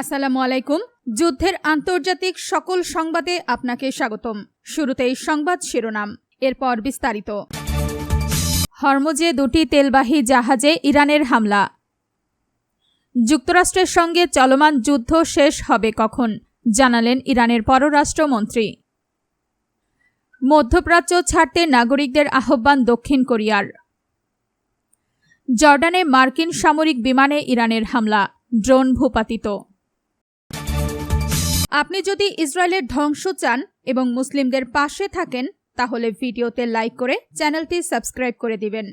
আসসালামু আলাইকুম। যুদ্ধের আন্তর্জাতিক সকল সংবাদে আপনাকে স্বাগতম। শুরুতেই সংবাদ শিরোনাম, এরপর বিস্তারিত। হরমুজে দুটি তেলবাহী জাহাজে ইরানের হামলা। যুক্তরাষ্ট্রের সঙ্গে চলমান যুদ্ধ শেষ হবে কখন, জানালেন ইরানের পররাষ্ট্রমন্ত্রী। মধ্যপ্রাচ্য ছাড়তে নাগরিকদের আহ্বান দক্ষিণ কোরিয়ার। জর্ডানে মার্কিন সামরিক বিমানে ইরানের হামলা, ড্রোন ভূপাতিত। আপনি যদি ইসরায়েলের ধ্বংস চান এবং মুসলিমদের পাশে থাকেন তাহলে ভিডিওতে লাইক করে চ্যানেলটি সাবস্ক্রাইব করে দিবেন।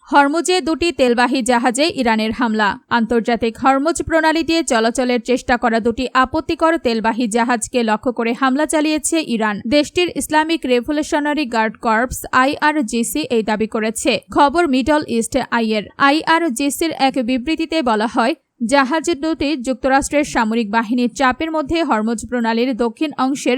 হরমুজে দুটি তেলবাহী জাহাজে ইরানের হামলা। আন্তর্জাতিক হরমুজ প্রণালী দিয়ে চলাচলের চেষ্টা করা দুটি আপত্তিকর তেলবাহী জাহাজকে লক্ষ্য করে হামলা চালিয়েছে ইরান। দেশটির Islamic revolutionary guard corps IRGC এই দাবি করেছে। খবর মিডল ইস্ট আইয়ের। IRGCর এক বিবৃতিতে বলা হয়, জাহাজ দুটি যুক্তরাষ্ট্রের সামরিক বাহিনীর চাপের মধ্যে হরমুজ প্রণালীর দক্ষিণ অংশের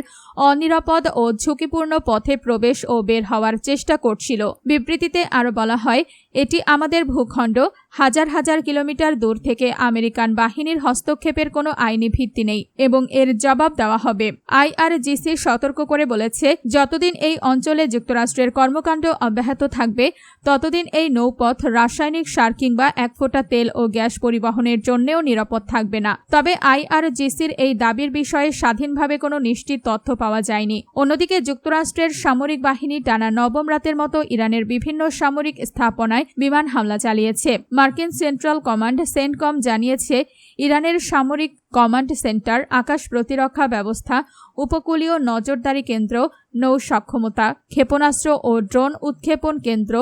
অনিরাপদ ও ঝুঁকিপূর্ণ পথে প্রবেশ ও বের হওয়ার চেষ্টা করছিল। বিবৃতিতে আরও বলা হয়, এটি আমাদের ভূখণ্ড, হাজার হাজার কিলোমিটার দূর থেকে আমেরিকান বাহিনীর হস্তক্ষেপের কোনো আইনি ভিত্তি নেই এবং এর জবাব দেওয়া হবে। IRGC সতর্ক করে বলেছে, যতদিন এই অঞ্চলে যুক্তরাষ্ট্রের কর্মকাণ্ড অব্যাহত থাকবে ততদিন এই নৌপথ রাসায়নিক সার কিংবা এক ফোঁটা তেল ও গ্যাস পরিবহনের জন্যও নিরাপদ থাকবে না। তবে IRGCর এই দাবির বিষয়ে স্বাধীনভাবে কোনো নিশ্চিত তথ্য পাওয়া যায়নি। অন্যদিকে যুক্তরাষ্ট্রের সামরিক বাহিনী টানা নবম রাতের মতো ইরানের বিভিন্ন সামরিক স্থাপনায় বিমান হামলা চালিয়েছে। মার্কিন সেন্ট্রাল কমান্ড সেন্টকম জানিয়েছে, ইরানের সামরিক কমান্ড সেন্টার, আকাশ প্রতিরক্ষা ব্যবস্থা, উপকূলীয় নজরদারি কেন্দ্র, নৌ সক্ষমতা, ক্ষেপণাস্ত্র ও ড্রোন উৎক্ষেপণ কেন্দ্র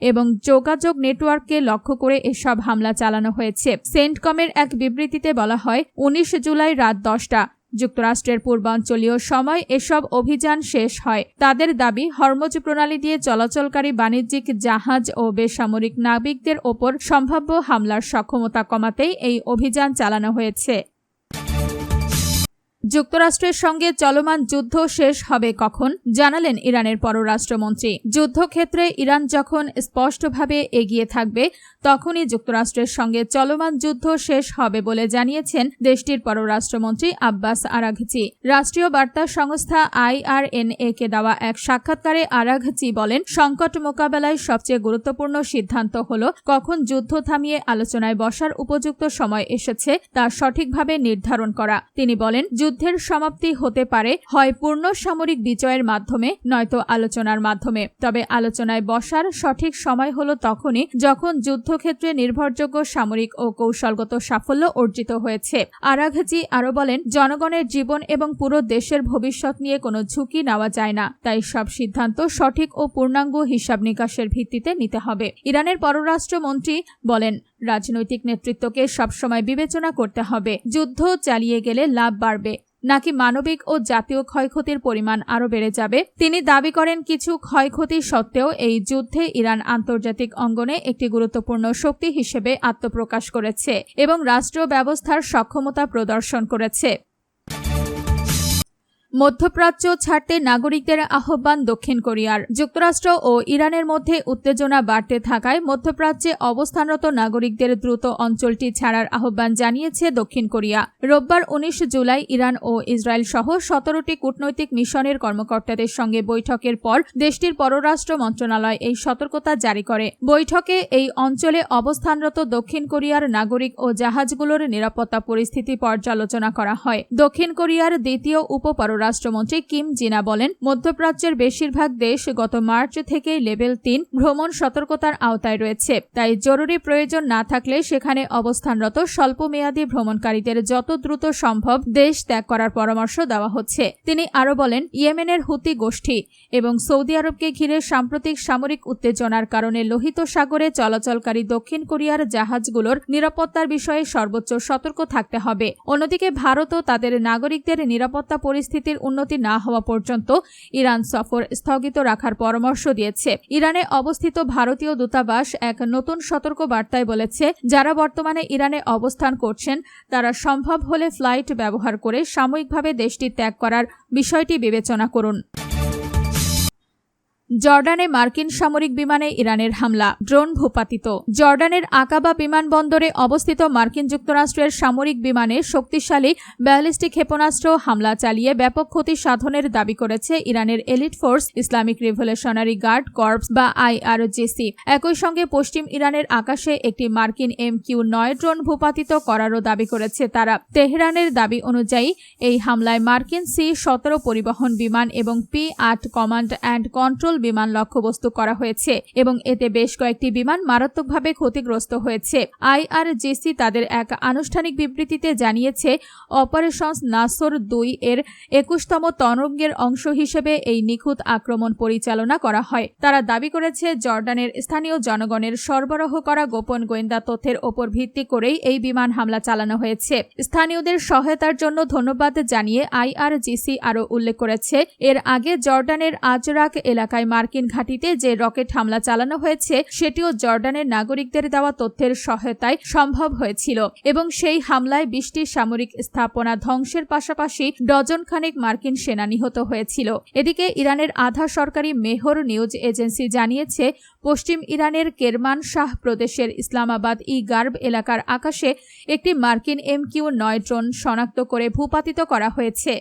এবং যোগাযোগ নেটওয়ার্ককে লক্ষ্য করে এসব হামলা চালানো হয়েছে। সেন্টকমের এক বিবৃতিতে বলা হয়, 19 জুলাই রাত 10টা যুক্তরাষ্ট্রের পূর্বাঞ্চলীয় সময় এসব অভিযান শেষ হয়। তাদের দাবি, হরমুজ প্রণালী দিয়ে চলাচলকারী বাণিজ্যিক জাহাজ ও বেসামরিক নাবিকদের ওপর সম্ভাব্য হামলার সক্ষমতা কমাতেই এই অভিযান চালানো হয়েছে। যুক্তরাষ্ট্রের সঙ্গে চলমান যুদ্ধ শেষ হবে কখন, জানালেন ইরানের পররাষ্ট্রমন্ত্রী। যুদ্ধক্ষেত্রে ইরান যখন স্পষ্টভাবে এগিয়ে থাকবে তখনই যুক্তরাষ্ট্রের সঙ্গে চলমান যুদ্ধ শেষ হবে বলে জানিয়েছেন দেশটির পররাষ্ট্রমন্ত্রী আব্বাস আরাঘচি। রাষ্ট্রীয় বার্তা সংস্থা IRNA-কে দেওয়া এক সাক্ষাৎকারে আরাঘচি বলেন, সংকট মোকাবেলায় সবচেয়ে গুরুত্বপূর্ণ সিদ্ধান্ত হল কখন যুদ্ধ থামিয়ে আলোচনায় বসার উপযুক্ত সময় এসেছে তা সঠিকভাবে নির্ধারণ করা। তিনি বলেন, যুদ্ধের সমাপ্তি হতে পারে হয় পূর্ণ সামরিক বিজয়ের মাধ্যমে নয়তো আলোচনার মাধ্যমে। তবে আলোচনায় বসার সঠিক সময় হলো তখনই যখন যুদ্ধক্ষেত্রে নির্ভরযোগ্য সামরিক ও কৌশলগত সাফল্য অর্জিত হয়েছে। আরাঘচি আরও বলেন, জনগণের জীবন এবং পুরো দেশের ভবিষ্যৎ নিয়ে কোনো ঝুঁকি নেওয়া যায় না, তাই সব সিদ্ধান্ত সঠিক ও পূর্ণাঙ্গ হিসাব নিকাশের ভিত্তিতে নিতে হবে। ইরানের পররাষ্ট্রমন্ত্রী বলেন, রাজনৈতিক নেতৃত্বকে সবসময় বিবেচনা করতে হবে, যুদ্ধ চালিয়ে গেলে লাভ বাড়বে নাকি মানবিক ও জাতীয় ক্ষয়ক্ষতির পরিমাণ আরও বেড়ে যাবে। তিনি দাবি করেন, কিছু ক্ষয়ক্ষতি সত্ত্বেও এই যুদ্ধে ইরান আন্তর্জাতিক অঙ্গনে একটি গুরুত্বপূর্ণ শক্তি হিসেবে আত্মপ্রকাশ করেছে এবং রাষ্ট্র ব্যবস্থার সক্ষমতা প্রদর্শন করেছে। মধ্যপ্রাচ্য ছাড়তে নাগরিকদের আহ্বান দক্ষিণ কোরিয়ার। যুক্তরাষ্ট্র ও ইরানের মধ্যে উত্তেজনা বাড়তে থাকায় মধ্যপ্রাচ্যে অবস্থানরত নাগরিকদের দ্রুত অঞ্চলটি ছাড়ার আহ্বান জানিয়েছে দক্ষিণ কোরিয়া। রোববার 19 জুলাই ইরান ও ইসরায়েল সহ 17টি কূটনৈতিক মিশনের কর্মকর্তাদের সঙ্গে বৈঠকের পর দেশটির পররাষ্ট্র মন্ত্রণালয় এই সতর্কতা জারি করে। বৈঠকে এই অঞ্চলে অবস্থানরত দক্ষিণ কোরিয়ার নাগরিক ও জাহাজগুলোর নিরাপত্তা পরিস্থিতি পর্যালোচনা করা হয়। দক্ষিণ কোরিয়ার দ্বিতীয় রাষ্ট্রমন্ত্রী কিম জিনা বলেন, মধ্যপ্রাচ্যের বেশিরভাগ দেশ গত মার্চ থেকে লেভেল 3 ভ্রমণ সতর্কতার আওতায় রয়েছে, তাই জরুরি প্রয়োজন না থাকলে সেখানে অবস্থানরত স্বল্পমেয়াদী ভ্রমণকারীদের যত দ্রুত সম্ভব দেশ ত্যাগ করার পরামর্শ দেওয়া হচ্ছে। তিনি আরও বলেন, ইয়েমেনের হুতি গোষ্ঠী এবং সৌদি আরবকে ঘিরে সাম্প্রতিক সামরিক উত্তেজনার কারণে লোহিত সাগরে চলাচলকারী দক্ষিণ কোরিয়ার জাহাজগুলোর নিরাপত্তার বিষয়ে সর্বোচ্চ সতর্ক থাকতে হবে। অন্যদিকে ভারতও তাদের নাগরিকদের নিরাপত্তা পরিস্থিতির উন্নতি না হওয়া পর্যন্ত ইরান সফর স্থগিত রাখার পরামর্শ দিয়েছে। ইরানে অবস্থিত ভারতীয় দূতাবাস এক নতুন সতর্ক বার্তায় বলেছে, যারা বর্তমানে ইরানে অবস্থান করছেন তারা সম্ভব হলে ফ্লাইট ব্যবহার করে সাময়িকভাবে দেশটি ত্যাগ করার বিষয়টি বিবেচনা করুন। জর্ডানে মার্কিন সামরিক বিমানে ইরানের হামলা, ড্রোন ভূপাতিত। জর্ডানের আকাবা বিমানবন্দরে অবস্থিত মার্কিন যুক্তরাষ্ট্রের সামরিক বিমানে শক্তিশালী ব্যালিস্টিক ক্ষেপণাস্ত্র হামলা চালিয়ে ব্যাপক ক্ষতি সাধনের দাবি করেছে ইরানের elite force Islamic revolutionary guard corps বা IRGC। একই সঙ্গে পশ্চিম ইরানের আকাশে একটি মার্কিন MQ-9 ড্রোন ভূপাতিত করারও দাবি করেছে তারা। তেহরানের দাবি অনুযায়ী এই হামলায় মার্কিন C-17 পরিবহন বিমান এবং P-8 কমান্ড অ্যান্ড কন্ট্রোল বিমান লক্ষ্যবস্তু করা হয়েছে এবং এতে বেশ কয়েকটি বিমান মারাত্মকভাবে ক্ষতিগ্রস্ত হয়েছে। IRGC তাদের এক আনুষ্ঠানিক বিবৃতিতে জানিয়েছে, অপারেশনস নাসর 2 এর 21তম তরঙ্গের অংশ হিসেবে এই নিখুঁত আক্রমণ পরিচালনা করা হয়। তারা দাবি করেছে, জর্ডানের স্থানীয় জনগণের সরবরাহ করা গোপন গোয়েন্দা তথ্যের ওপর ভিত্তি করেই এই বিমান হামলা চালানো হয়েছে। স্থানীয়দের সহায়তার জন্য ধন্যবাদ জানিয়ে IRGC আরও উল্লেখ করেছে, এর আগে জর্ডানের আজরাক এলাকায় মার্কিন ঘাঁটিতে যে রকেট হামলা চালানো হয়েছে সেটিও জর্ডানের নাগরিকদের দেওয়া তথ্যের সহায়তায় সম্ভব হয়েছিল এবং সেই হামলায় 20টি সামরিক স্থাপনা ধ্বংসের পাশাপাশি ডজনখানেক মার্কিন সেনা নিহত হয়েছিল। এদিকে ইরানের আধা সরকারি মেহর নিউজ এজেন্সি জানিয়েছে, পশ্চিম ইরানের কেরমান শাহ প্রদেশের ইসলামাবাদ-ই গার্ব এলাকার আকাশে একটি মার্কিন MQ-9 ড্রোন শনাক্ত করে ভূপাতিত করা হয়েছে।